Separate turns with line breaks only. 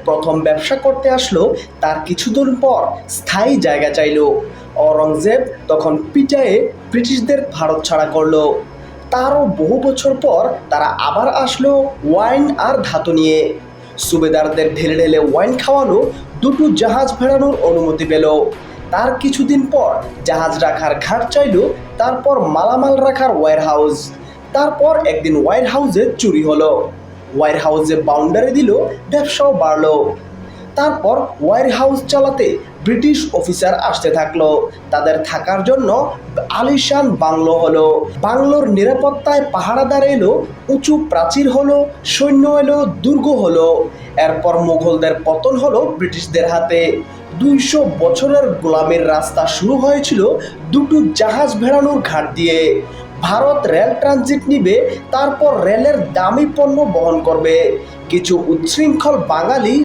প্রথম ব্যবসা করতে আসলো তার কিছুদিন পর স্থায়ী জায়গা চাইল। অরঙ্গজেব তখন পিটায়ে ব্রিটিশদের ভারত ছাড়া করলো। তারও বহু বছর পর তারা আবার আসলো ওয়াইন আর ধাতু নিয়ে। সুবেদারদের ঢেলে ঢেলে ওয়াইন খাওয়ানো, দুটো জাহাজ ভেড়ানোর অনুমতি পেল। তার কিছুদিন পর জাহাজ রাখার ঘাট চাইল, তারপর মালামাল রাখার ওয়্যার হাউস। তারপর একদিন ওয়্যার হাউসে চুরি হলো। ওয়্যার হাউসে বাউন্ডারি দিল, ব্যবসাও বাড়লো। তারপর ওয়্যার হাউস চালাতে ব্রিটিশ অফিসার আসতে থাকলো। তাদের থাকার জন্য আলিশান বাংলো হলো। বাংলোর নিরাপত্তায় পাহারাদার এলো, উঁচু প্রাচীর হলো, সৈন্য এলো, দুর্গ হলো। এরপর মুঘলদের পতন হলো ব্রিটিশদের হাতে। 200 বছরের গোলামির রাস্তা শুরু হয়েছিল দুটো জাহাজ ভেড়ানোর ঘাট দিয়ে। ভারত রেল ট্রানজিট নিবে, তারপর রেলের দামি পণ্য বহন করবে। কিছু উচ্ছৃঙ্খল বাঙালি